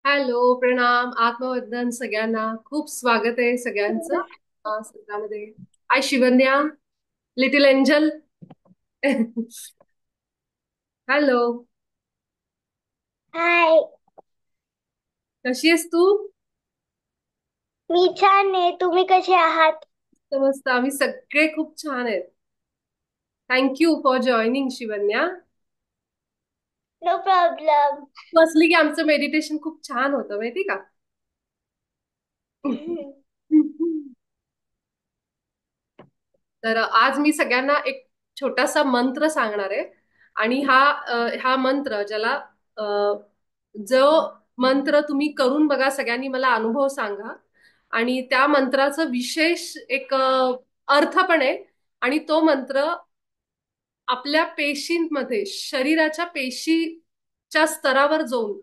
Hello, प्रणाम, आत्मवंदन सगळ्यांना. खूप स्वागत आहे सगळ्यांचं सत्रामध्ये. हाय शिवन्या, लिटिल एंजल. हॅलो. हाय. कशी आहेस तू? मी छान आहे. तुम्ही कसे आहात? मस्त, आम्ही सगळे खूप छान आहेत. Thank you for joining Shivanya. No problem. तू असली की आमचं मेडिटेशन खूप छान होतं माहिती का? तर आज मी सगळ्यांना एक छोटासा मंत्र सांगणार आहे. आणि हा मंत्र ज्याला अ, जो मंत्र तुम्ही करून बघा, सगळ्यांनी मला अनुभव सांगा. आणि त्या मंत्राचं विशेष एक अर्थ पण आहे. आणि तो मंत्र आपल्या पेशींमध्ये, शरीराच्या पेशीच्या स्तरावर जाऊन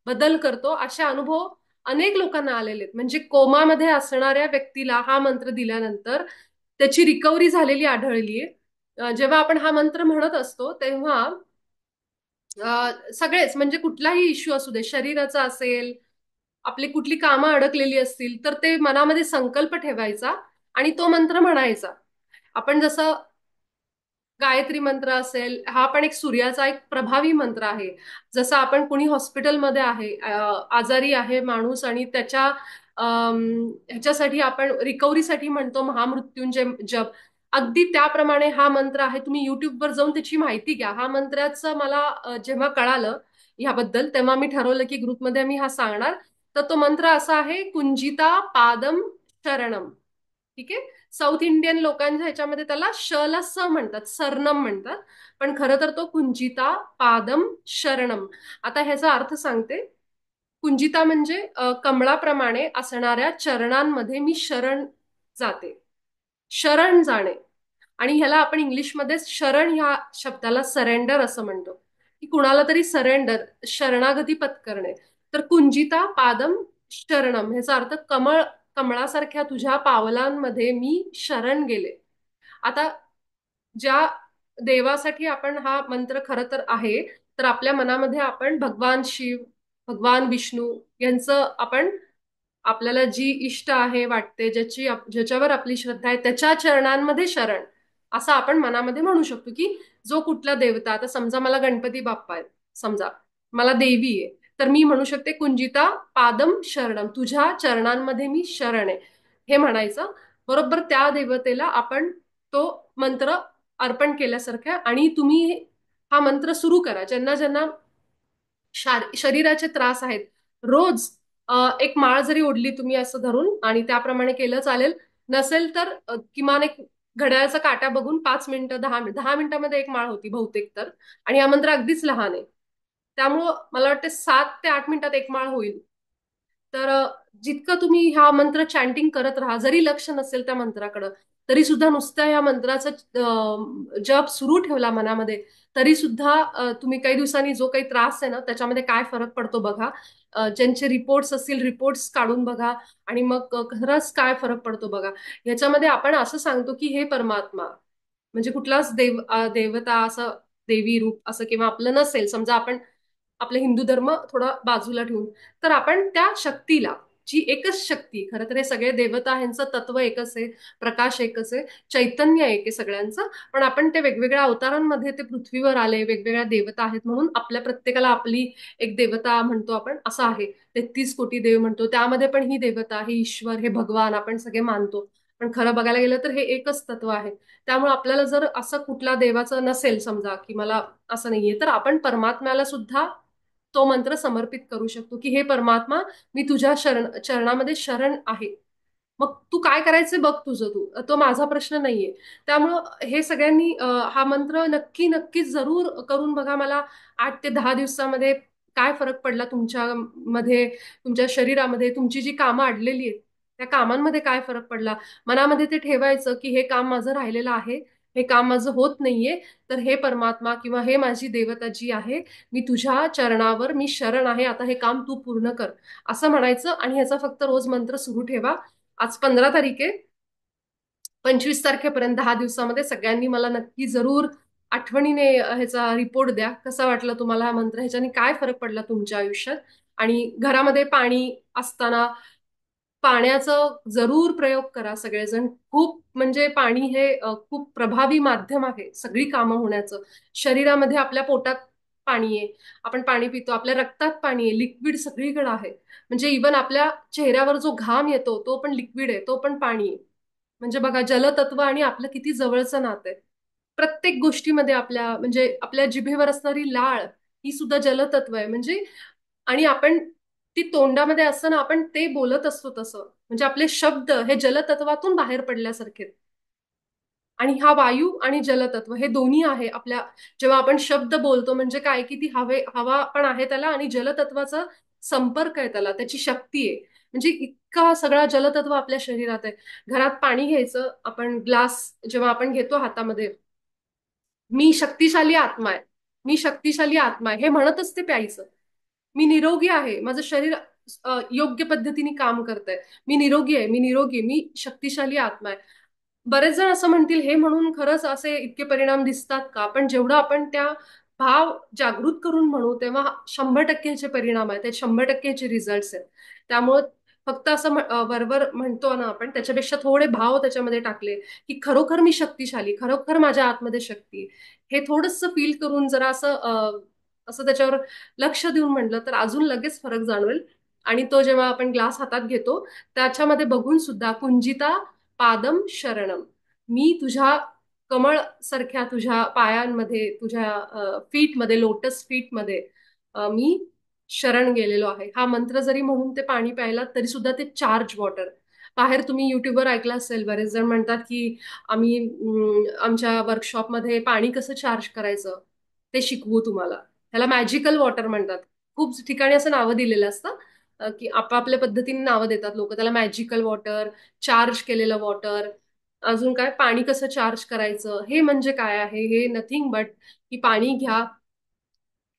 बदल करतो. असे अनुभव अनेक लोकांना आलेले आहेत. म्हणजे कोमामध्ये असणाऱ्या व्यक्तीला हा मंत्र दिल्यानंतर त्याची रिकव्हरी झालेली आढळली आहे. जेव्हा आपण हा मंत्र म्हणत असतो तेव्हा सगळेच, म्हणजे कुठलाही इश्यू असू दे, शरीराचा असेल, आपली कुठली कामं अडकलेली असतील, तर ते मनामध्ये संकल्प ठेवायचा आणि तो मंत्र म्हणायचा. आपण जसं गायत्री मंत्र असेल, हा पण एक सूर्याचा एक प्रभावी मंत्र आहे. जसं आपण कुणी हॉस्पिटलमध्ये आहे, आजारी आहे माणूस, आणि त्याच्या ह्याच्यासाठी आपण रिकव्हरीसाठी म्हणतो महामृत्युंजय जप. अगदी त्याप्रमाणे हा मंत्र आहे. तुम्ही युट्यूबवर जाऊन त्याची माहिती घ्या. हा मंत्राचं मला जेव्हा कळालं ह्याबद्दल, तेव्हा मी ठरवलं की ग्रुपमध्ये मी हा सांगणार. तर तो मंत्र असा आहे: कुंजिता पादम शरणम. ठीक आहे. साऊथ इंडियन लोकांच्या ह्याच्यामध्ये त्याला श ला स म्हणतात, सरनम म्हणतात. पण खरं तर तो कुंजिता पादम शरणम. आता ह्याचा अर्थ सांगते. कुंजिता म्हणजे कमळाप्रमाणे असणाऱ्या चरणांमध्ये मी शरण जाते. शरण जाणे. आणि ह्याला आपण इंग्लिशमध्ये शरण ह्या शब्दाला सरेंडर असं म्हणतो, की कुणाला तरी सरेंडर, शरणागती पत्करणे. तर कुंजिता पादम शरणम ह्याचा अर्थ कमळासारख्या तुझ्या पावलांमध्ये मी शरण गेले. आता ज्या देवासाठी आपण हा मंत्र खरं तर आहे, तर आपल्या मनामध्ये आपण भगवान शिव, भगवान विष्णू यांचं आपण, आपल्याला जी इष्ट आहे वाटते, ज्याच्यावर आपली श्रद्धा आहे, त्याच्या चरणांमध्ये शरण, असं आपण मनामध्ये म्हणू शकतो. की जो कुठला देवता, आता समजा मला गणपती बाप्पा आहे, समजा मला देवी आहे, तर मी म्हणू शकते कुंजिता पादम शरणम, तुझ्या चरणांमध्ये मी शरण आहे, हे म्हणायचं. बरोबर त्या देवतेला आपण तो मंत्र अर्पण केल्यासारखं. आणि तुम्ही हा मंत्र सुरू करा. ज्यांना ज्यांना शरीराचे त्रास आहेत, रोज एक माळ जरी ओढली तुम्ही असं धरून, आणि त्याप्रमाणे केलं चालेल. नसेल तर किमान एक घड्याळाचा काटा बघून 5 मिनिटं, 10 मिनिटामध्ये एक माळ होती बहुतेक तर. आणि हा मंत्र अगदीच लहान आहे, त्यामुळं मला वाटतं 7 ते 8 मिनिटात एक माळ होईल. तर जितकं तुम्ही हा मंत्र चॅन्टिंग करत राहा, जरी लक्ष नसेल त्या मंत्राकडं, तरी सुद्धा नुसत्या या मंत्राचा जप सुरू ठेवला मनामध्ये, तरी सुद्धा तुम्ही काही दिवसांनी जो काही त्रास आहे ना त्याच्यामध्ये काय फरक पडतो बघा. ज्यांचे रिपोर्ट्स असतील, रिपोर्ट्स काढून बघा. आणि मग खरंच काय फरक पडतो बघा. याच्यामध्ये आपण असं सांगतो की हे परमात्मा, म्हणजे कुठलाच देवता असं, देवी रूप असं किंवा आपलं नसेल, समजा आपण आपला हिंदू धर्म थोडा बाजूला ठेवून, तर आपण त्या शक्तीला, जी एकच शक्ती, खरं तर हे सगळे देवता ह्यांचं तत्व एकच आहे, प्रकाश एकच आहे, चैतन्य एक आहे सगळ्यांचं. पण आपण ते वेगवेगळ्या अवतारांमध्ये ते पृथ्वीवर आले, वेगवेगळ्या देवता आहेत म्हणून आपल्या प्रत्येकाला आपली एक देवता म्हणतो आपण, असं आहे. 33 कोटी देव म्हणतो, त्यामध्ये पण ही देवता, हे ईश्वर, हे भगवान आपण सगळे मानतो. पण खरं बघायला गेलं तर हे एकच तत्व आहे. त्यामुळे आपल्याला जर असं कुठला देवाचं नसेल, समजा की मला असं नाहीये, तर आपण परमात्म्याला सुद्धा तो मंत्र समर्पित करू शकतो की हे परमात्मा, मी तुझ्या चरणामध्ये शरण आहे. मग तू काय करायचं बघ, तुझं तू, तो माझा प्रश्न नाहीये. त्यामुळं हे सगळ्यांनी हा मंत्र नक्की नक्की जरूर करून बघा. मला 8 ते 10 दिवसामध्ये काय फरक पडला तुमच्या मध्ये, तुमच्या शरीरामध्ये, तुमची जी कामं अडलेली आहेत त्या कामांमध्ये काय फरक पडला. मनामध्ये ते ठेवायचं की हे काम माझं राहिलेलं आहे, हे काम माझं होत नाहीये, तर हे परमात्मा किंवा हे माझी देवता जी आहे, मी तुझ्या चरणावर मी शरण आहे, आता हे काम तू पूर्ण कर, असं म्हणायचं. आणि ह्याचा फक्त रोज मंत्र सुरू ठेवा. आज 15 तारीख आहे. 25 तारखेपर्यंत 10 दिवसामध्ये सगळ्यांनी मला नक्की जरूर आठवणीने ह्याचा रिपोर्ट द्या, कसा वाटला तुम्हाला हा मंत्र, ह्याच्याने काय फरक पडला तुमच्या आयुष्यात. आणि घरामध्ये पाणी असताना पाण्याचा जरूर प्रयोग करा सगळेजण. खूप म्हणजे पाणी हे खूप प्रभावी माध्यम आहे सगळी कामं होण्याचं. शरीरामध्ये आपल्या पोटात पाणी आहे, आपण पाणी पितो, आपल्या रक्तात पाणी आहे, लिक्विड सगळीकडे आहे. म्हणजे इवन आपल्या चेहऱ्यावर जो घाम येतो तो पण लिक्विड आहे, तो पण पाणी आहे. म्हणजे बघा जलतत्व आणि आपलं किती जवळचं नातं आहे. प्रत्येक गोष्टीमध्ये आपल्या म्हणजे आपल्या जिभेवर असणारी लाळ ही सुद्धा जलतत्व आहे. म्हणजे आणि आपण ती तोंडामध्ये असताना आपण ते बोलत असतो तसं, म्हणजे आपले शब्द हे जलतत्वातून बाहेर पडल्यासारखे. आणि हा वायू आणि जलतत्व हे दोन्ही आहे आपल्या. जेव्हा आपण शब्द बोलतो म्हणजे काय की ती हवा पण आहे त्याला, आणि जलतत्वाचा संपर्क आहे त्याला, त्याची शक्ती आहे. म्हणजे इतका सगळा जलतत्व आपल्या शरीरात आहे. घरात पाणी घ्यायचं आपण, ग्लास जेव्हा आपण घेतो हातामध्ये, मी शक्तिशाली आत्मा आहे, मी शक्तिशाली आत्मा आहे हे म्हणतच ते प्यायचं. मी निरोगी आहे, माझं शरीर योग्य पद्धतीने काम करतंय, मी निरोगी आहे, मी निरोगी आहे, मी शक्तिशाली आत्मा आहे. बरेच जण असं म्हणतील हे म्हणून खरंच असे इतके परिणाम दिसतात का? पण जेवढं आपण त्या भाव जागृत करून म्हणू तेव्हा 100% परिणाम आहेत, ते 100% रिझल्ट आहेत. त्यामुळे फक्त असं वरवर म्हणतो ना आपण, त्याच्यापेक्षा थोडे भाव त्याच्यामध्ये टाकले की खरोखर मी शक्तिशाली, खरोखर माझ्या आतमध्ये शक्ती आहे, हे थोडंसं फील करून जरा असं असं त्याच्यावर लक्ष देऊन म्हटलं तर अजून लगेच फरक जाणवेल. आणि तो जेव्हा आपण ग्लास हातात घेतो त्याच्यामध्ये बघून सुद्धा, कुंजिता पादम शरणम, मी तुझ्या कमळ सारख्या तुझ्या पायांमध्ये, तुझ्या फीट मध्ये, लोटस फीट मध्ये मी शरण गेलेलो आहे. हा मंत्र जरी म्हणून ते पाणी प्यायला तरी सुद्धा ते चार्ज वॉटर. बाहेर तुम्ही युट्यूबवर ऐकलं असेल, बरेच जण म्हणतात की आम्ही आमच्या वर्कशॉपमध्ये पाणी कसं चार्ज करायचं ते शिकवू तुम्हाला. त्याला मॅजिकल वॉटर म्हणतात. खूप ठिकाणी असं नावं दिलेलं असतं की आपापल्या पद्धतीने नावं देतात लोक त्याला. मॅजिकल वॉटर, चार्ज केलेलं वॉटर, अजून काय, पाणी कसं चार्ज करायचं. हे म्हणजे काय आहे, हे नथिंग बट की पाणी घ्या,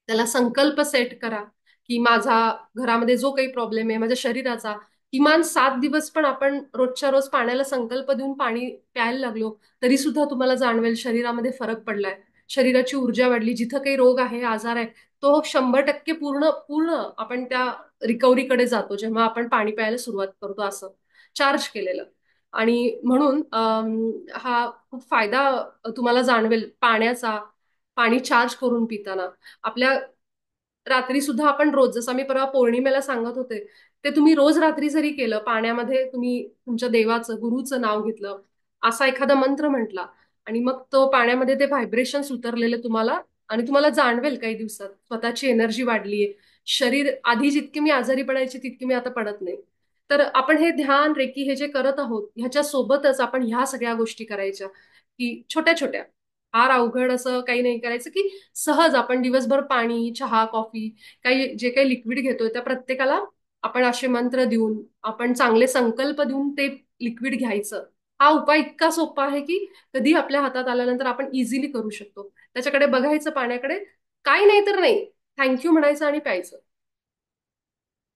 त्याला संकल्प सेट करा की माझा घरामध्ये जो काही प्रॉब्लेम आहे माझ्या शरीराचा, किमान 7 दिवस पण आपण रोजच्या रोज पाण्याला संकल्प देऊन पाणी प्यायला लागलो तरी सुद्धा तुम्हाला जाणवेल शरीरामध्ये फरक पडलाय. शरीराची ऊर्जा वाढली, जिथं काही रोग आहे, आजार आहे, तो 100% पूर्ण पूर्ण आपण त्या रिकव्हरीकडे जातो जेव्हा आपण पाणी प्यायला सुरुवात करतो असं चार्ज केलेलं. आणि म्हणून हा खूप फायदा तुम्हाला जाणवेल पाण्याचा, पाणी चार्ज करून पिताना. आपल्या रात्री सुद्धा आपण रोज, जसं मी परवा पौर्णिमेला सांगत होते, ते तुम्ही रोज रात्री जरी केलं, पाण्यामध्ये तुम्ही तुमच्या देवाचं, गुरुचं नाव घेतलं, असा एखादा मंत्र म्हटला, आणि मग तो पाण्यामध्ये ते व्हायब्रेशन्स उतरलेले तुम्हाला, आणि तुम्हाला जाणवेल काही दिवसात स्वतःची एनर्जी वाढलीये. शरीर आधी जितके मी आजारी पडायचे तितके मी आता पडत नाही. तर आपण हे ध्यान रेकी हे जे करत आहोत ह्याच्या सोबतच आपण ह्या सगळ्या गोष्टी करायच्या की छोट्या छोट्या, फार अवघड असं काही नाही करायचं. की सहज आपण दिवसभर पाणी, चहा, कॉफी, काही जे काही लिक्विड घेतोय त्या प्रत्येकाला आपण असे मंत्र देऊन, आपण चांगले संकल्प देऊन ते लिक्विड घ्यायचं. हा उपाय इतका सोपा आहे की कधी आपल्या हातात आल्यानंतर आपण इझिली करू शकतो. त्याच्याकडे बघायचं, पाण्याकडे, काही नाही तर नाही, थँक्यू म्हणायचं आणि प्यायचं.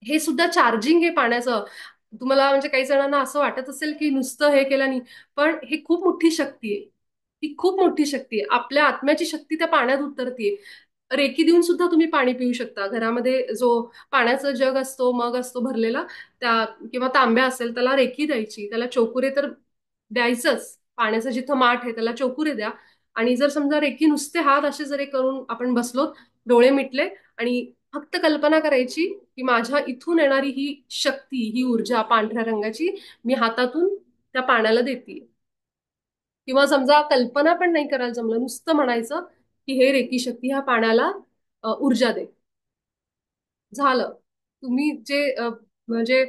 हे सुद्धा चार्जिंग आहे पाण्याचं. तुम्हाला म्हणजे काही जणांना असं वाटत असेल की नुसतं हे केलं नाही, पण ही खूप मोठी शक्ती आहे. ही खूप मोठी शक्ती आहे, आपल्या आत्म्याची शक्ती त्या पाण्यात उतरतीये. रेकी देऊन सुद्धा तुम्ही पाणी पिऊ शकता. घरामध्ये जो पाण्याचा जग असतो, मग असतो भरलेला, त्या किंवा तांब्या असेल त्याला रेकी द्यायची, त्याला चोकुरे तर द्यायचंच. पाण्याचं जिथं माठ आहे त्याला चोकुरे द्या. आणि जर समजा रेकी नुसते हात असे जरी करून आपण बसलो, डोळे मिटले, आणि फक्त कल्पना करायची की माझ्या इथून येणारी ही शक्ती, ही ऊर्जा पांढऱ्या रंगाची मी हातातून त्या पाण्याला देते. किंवा समजा कल्पना पण नाही करायला जमलं, नुसतं म्हणायचं की हे रेकी शक्ती ह्या पाण्याला ऊर्जा दे. झालं. तुम्ही जे म्हणजे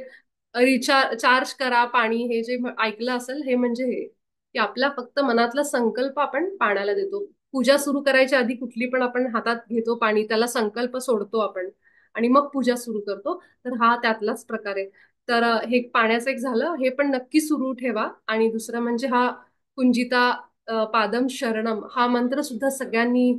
चार्ज करा पाणी, हे जे ऐकलं असेल, हे म्हणजे हे की आपला फक्त मनातला संकल्प आपण पाण्याला देतो. पूजा सुरू करायच्या आधी कुठली पण आपण हातात घेतो पाणी, त्याला संकल्प सोडतो आपण, आणि मग पूजा सुरू करतो. तर हा त्यातलाच प्रकार आहे. तर हे पाण्याचं एक झालं, हे पण नक्की सुरू ठेवा. आणि दुसरं म्हणजे हा कुंजिता पादम शरणम हा मंत्र सुद्धा सगळ्यांनी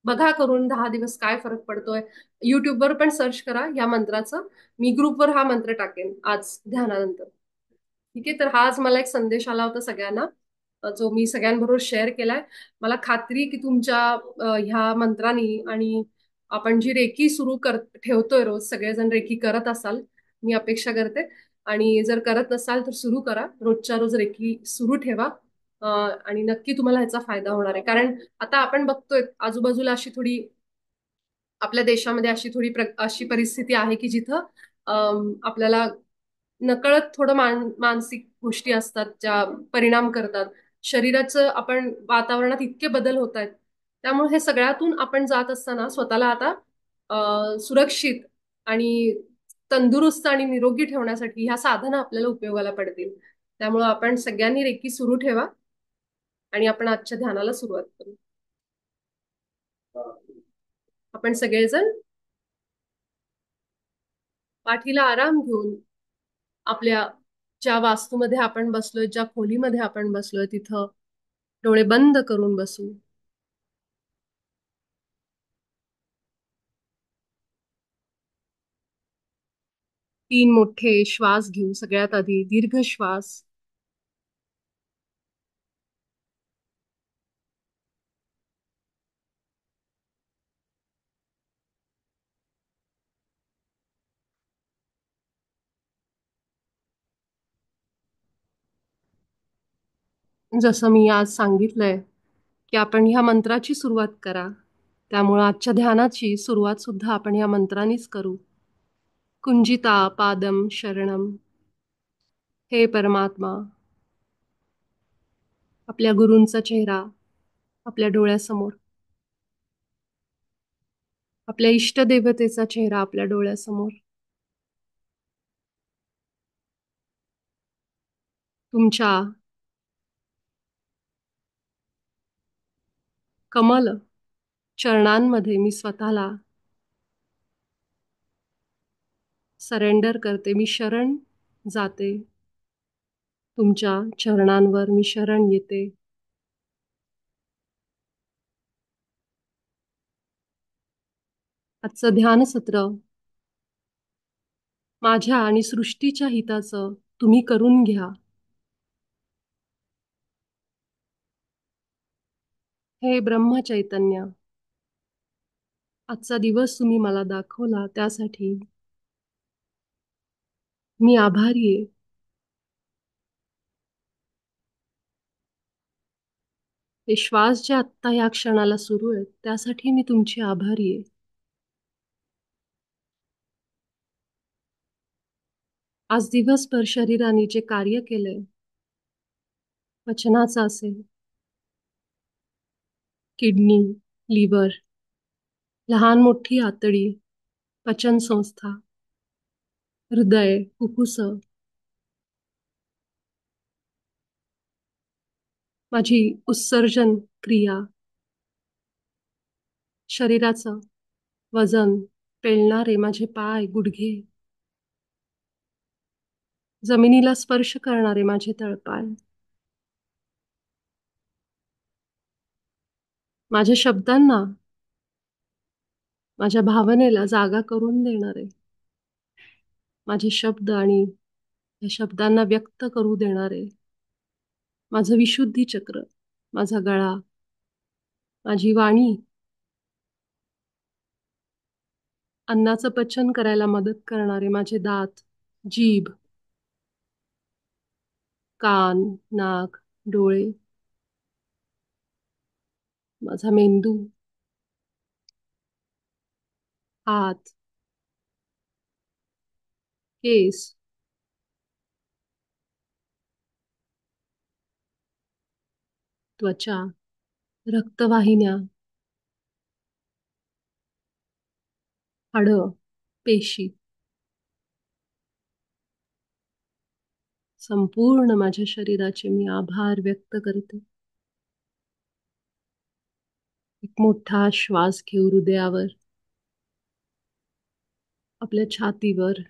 बघा करून 10 दिवस काय फरक पडतोय. युट्यूबवर पण सर्च करा या मंत्राचं. मी ग्रुपवर हा मंत्र टाकेन आज ध्यानानंतर. ठीक आहे. तर हा आज मला एक संदेश आला होता सगळ्यांना, जो मी सगळ्यांबरोबर शेअर केलाय. मला खात्री की तुमच्या ह्या मंत्रांनी आणि आपण जी रेकी सुरू ठेवतोय रोज, सगळेजण रेकी करत असाल, मी अपेक्षा करते. आणि जर करत नसाल तर सुरू करा, रोजच्या रोज रेकी सुरू ठेवा. आणि नक्की तुम्हाला ह्याचा फायदा होणार आहे. कारण आता आपण बघतोय आजूबाजूला अशी थोडी, आपल्या देशामध्ये अशी परिस्थिती आहे की जिथं आपल्याला नकळत थोडं मानसिक गोष्टी असतात ज्या परिणाम करतात. शरीराचं आपण वातावरणात इतके बदल होत आहेत. त्यामुळे हे सगळ्यातून आपण जात असताना स्वतःला आता सुरक्षित आणि तंदुरुस्त आणि निरोगी ठेवण्यासाठी ह्या साधनं आपल्याला उपयोगाला पडतील. त्यामुळे आपण सगळ्यांनी रेकी सुरू ठेवा आणि आपण आजच्या ध्यानाला सुरुवात करू. आपण सगळेजण पाठीला आराम घेऊन आपल्या ज्या वास्तूमध्ये आपण बसलोय, ज्या खोलीमध्ये आपण बसलोय तिथं डोळे बंद करून बसू. तीन मोठे श्वास घेऊ. सगळ्यात आधी दीर्घ श्वास. जसं मी आज सांगितलंय की आपण ह्या मंत्राची सुरुवात करा, त्यामुळं आजच्या ध्यानाची सुरुवात सुद्धा आपण ह्या मंत्रानीच करू. कुंजिता पादम शरणम. हे परमात्मा, आपल्या गुरूंचा चेहरा आपल्या डोळ्यासमोर, आपल्या इष्टदेवतेचा चेहरा आपल्या डोळ्यासमोर. तुमच्या कमल चरणांमध्ये मी स्वतःला सरेंडर करते. मी शरण जाते. तुमच्या चरणांवर मी शरण येते. आजचं ध्यान सत्र माझ्या आणि सृष्टीच्या हिताचं तुम्ही करून घ्या. हे ब्रह्म चैतन्य, आजचा दिवस तुम्ही मला दाखवला त्यासाठी मी आभारी आहे. हे श्वास जे आत्ता या क्षणाला सुरू आहेत त्यासाठी मी तुमची आभारी आहे. आज दिवसभर शरीराने जे कार्य केलंय, पचनाचं असेल, किडनी, लिव्हर, लहान मोठी आतडी, पचन संस्था, हृदय, फुफ्फुस, माझी उत्सर्जन क्रिया, शरीराचं वजन, पेलणारे माझे पाय, गुडघे, जमिनीला स्पर्श करणारे माझे तळपाय, माझ्या शब्दांना, माझ्या भावनेला जागा करून देणारे माझे शब्द आणि या शब्दांना व्यक्त करू देणारे माझं विशुद्धी चक्र, माझा गळा, माझी वाणी, अन्नाचं पचन करायला मदत करणारे माझे दात, जीभ, कान, नाक, डोळे, माझा मेंदू, हात, केस, त्वचा, रक्तवाहिन्या, हाडं, पेशी, संपूर्ण माझ्या शरीराचे मी आभार व्यक्त करते. एक मोठा श्वास घेऊ हृदयावर, आपल्या छातीवर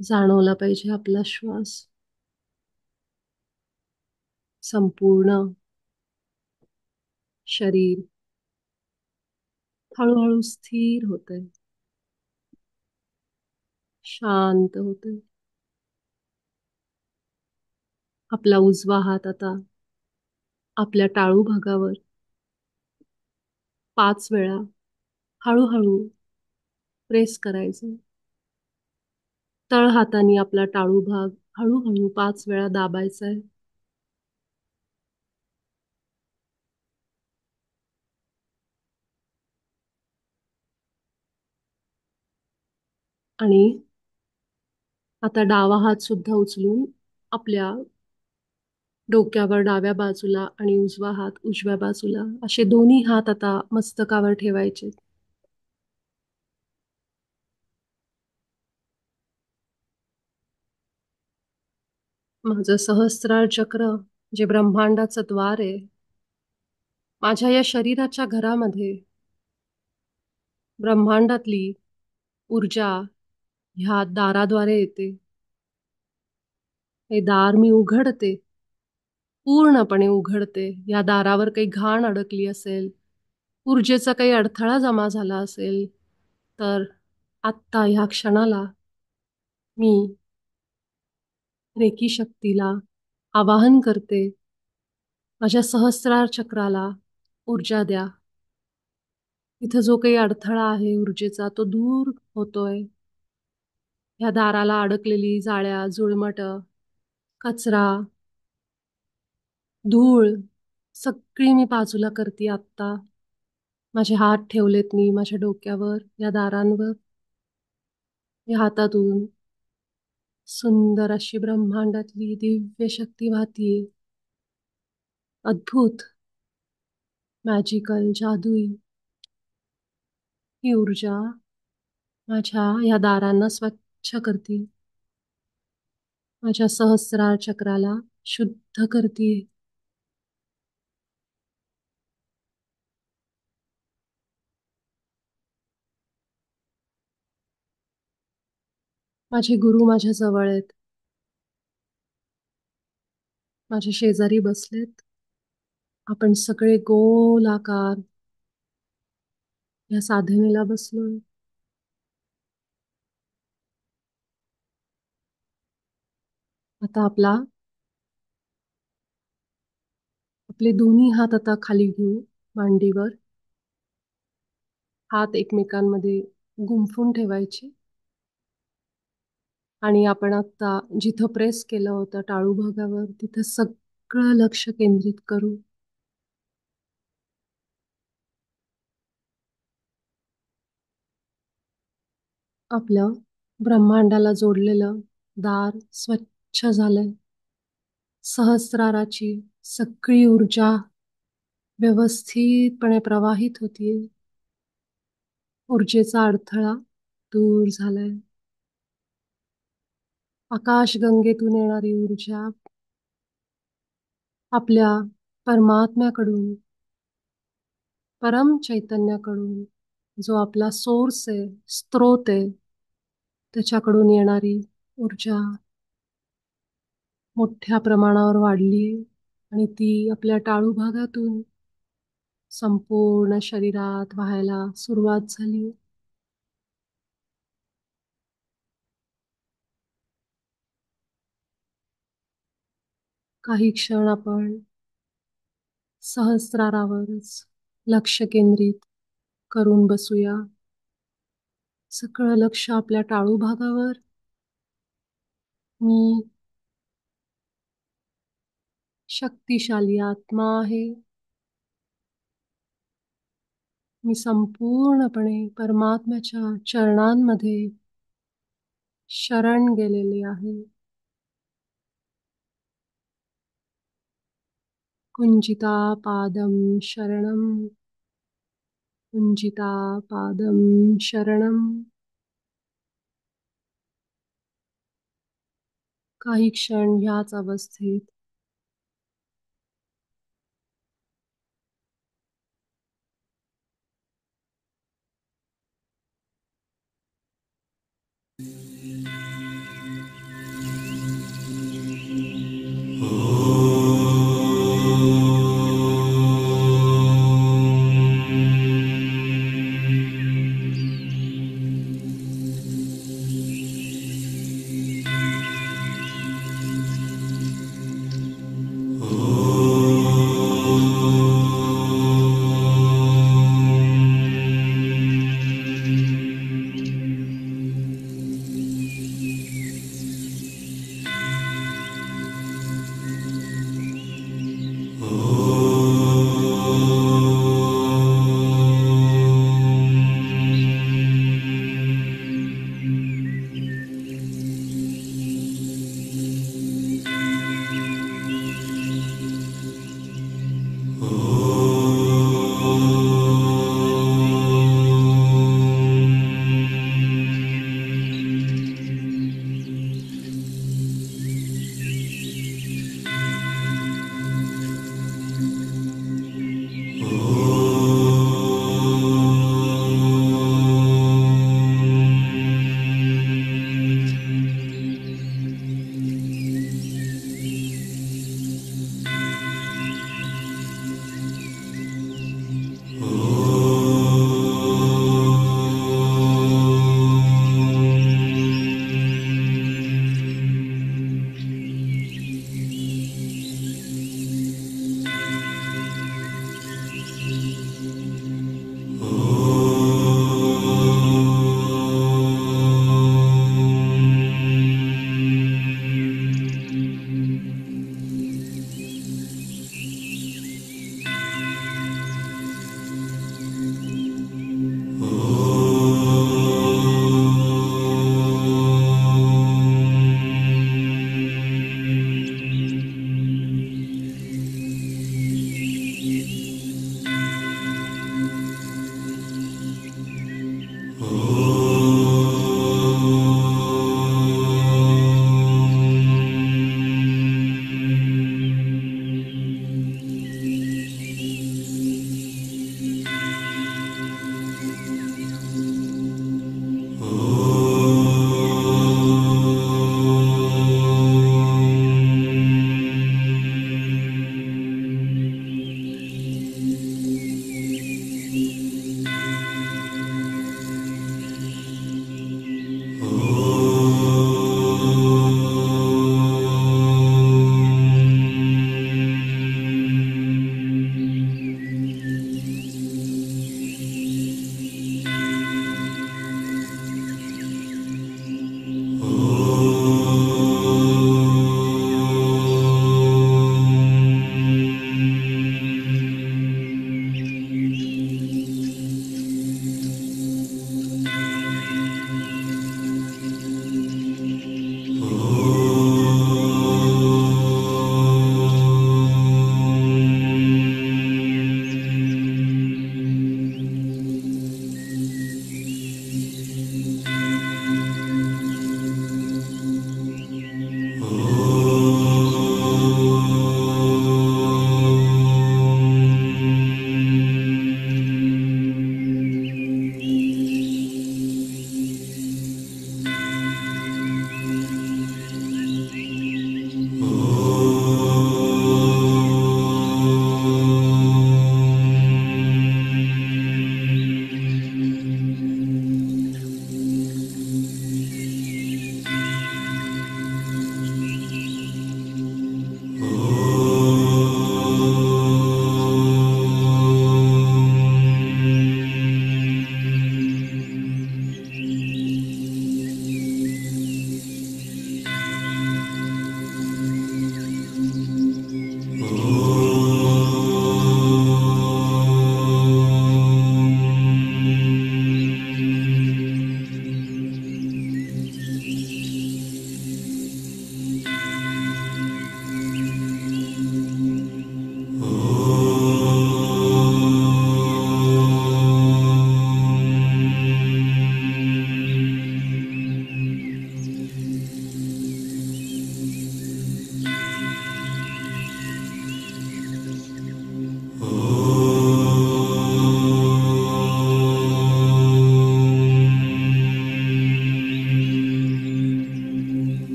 जाणवला पाहिजे आपला श्वास. संपूर्ण शरीर हळूहळू स्थिर होतंय, शांत होतंय. आपला उजवा हात आता आपल्या टाळू भागावर 5 वेळा हळूहळू प्रेस करायचं. तळ हाताने आपला टाळू भाग हळूहळू 5 वेळा दाबायचा आहे. आणि आता डावा हात सुद्धा उचलून आपल्या डोक्यावर डाव्या बाजूला आणि उजवा हात उजव्या बाजूला असे दोन्ही हात आता मस्तकावर ठेवायचे. माझं सहस्रार चक्र जे ब्रह्मांडाचं द्वार आहे, माझ्या या शरीराच्या घरामध्ये ब्रह्मांडातली ऊर्जा ह्या दाराद्वारे येते. हे दार मी उघडते, पूर्णपणे उघडते. या दारावर काही घाण अडकली असेल, ऊर्जेचा काही अडथळा जमा झाला असेल, तर आत्ता ह्या क्षणाला मी रेकी शक्तीला आवाहन करते, माझ्या सहस्रार चक्राला ऊर्जा द्या. इथं जो काही अडथळा आहे ऊर्जेचा तो दूर होतोय. ह्या दाराला अडकलेली जाळ्या जुळमट, कचरा, धूळ सगळी मी बाजूला करते आत्ता. माझे हात ठेवलेत मी माझ्या डोक्यावर, या दारांवर. या हातातून सुंदर अशी ब्रह्मांडातली दिव्य शक्ती वाहतीये. अद्भुत, मॅजिकल, जादुई ही ऊर्जा माझ्या या दारांना स्वच्छ करते. माझ्या सहस्रार चक्राला शुद्ध करते. माझे गुरु माझ्या जवळ आहेत, माझ्या शेजारी बसलेत. आपण सगळे गोल आकार या साधनेला बसलोय. आता आपले दोन्ही हात आता खाली घेऊ मांडीवर. हात एकमेकांमध्ये गुंफून ठेवायचे. आणि आपण आता जिथं प्रेस केलं होतं टाळू भागावर तिथं सगळं लक्ष केंद्रित करू. आपलं ब्रह्मांडाला जोडलेलं दार स्वच्छ झालंय. सहस्राराची सगळी ऊर्जा व्यवस्थितपणे प्रवाहित होतीये. ऊर्जेचा अडथळा दूर झालाय. आकाशगंगेतून येणारी ऊर्जा आपल्या परमात्म्याकडून, परम चैतन्याकडून, जो आपला सोर्स आहे, स्रोत आहे, त्याच्याकडून येणारी ऊर्जा मोठ्या प्रमाणावर वाढलीये. आणि ती आपल्या टाळू भागातून संपूर्ण शरीरात वाहायला सुरुवात झाली. काही क्षण आपण सहस्रारावरच लक्ष केंद्रित करून बसूया. सगळं लक्ष आपल्या टाळू भागावर. मी शक्तिशाली आत्मा आहे. मी संपूर्णपणे परमात्म्याच्या चरणांमध्ये शरण गेलेले आहे. कुंजिता पादम शरणम, कुंजिता पादम शरणम. काही क्षण ह्याच अवस्थेत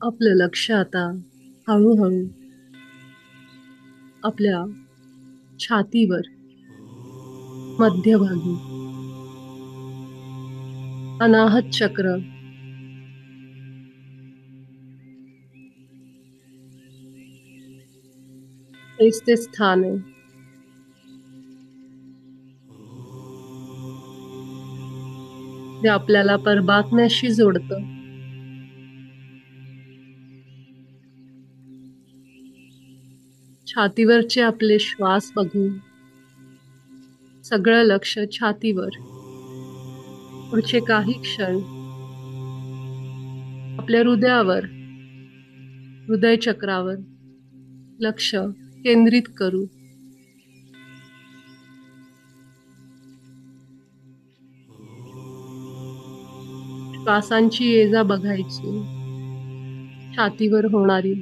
आपलं लक्ष आता हळूहळू आपल्या छातीवर मध्यभागी अनाहत चक्र तेच ते स्थान आहे. ते आपल्याला परमात्म्याशी जोडतं. छातीवरचे आपले श्वास बघून सगळं लक्ष छातीवर. पुढचे काही क्षण आपल्या हृदयावर, हृदय चक्रावर लक्ष केंद्रित करू. श्वासांची ये-जा बघायची, छातीवर होणारी.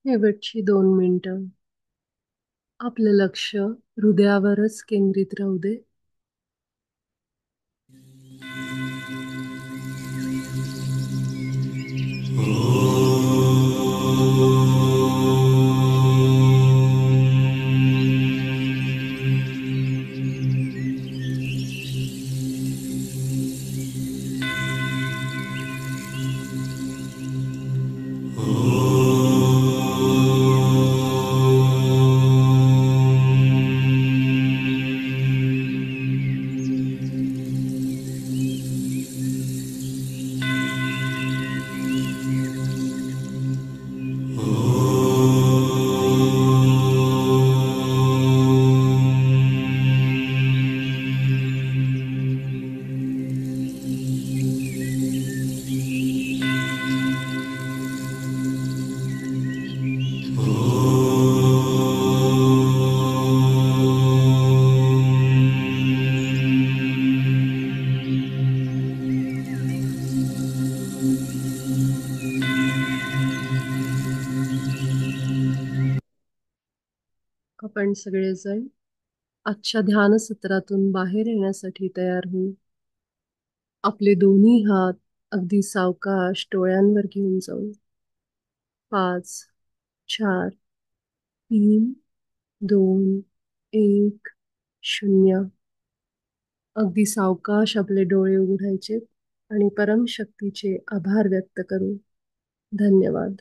शेवटची 2 मिनिटं आपलं लक्ष हृदयावरच केंद्रित राहू दे. आपण सगळेजण आजच्या ध्यान सत्रातून बाहेर येण्यासाठी तयार होऊ. आपले दोन्ही हात अगदी सावकाश डोळ्यांवर घेऊन जाऊ. 5, 4, 3, 2, 1, 0. अगदी सावकाश आपले डोळे उघडायचे आणि परमशक्तीचे आभार व्यक्त करू. धन्यवाद.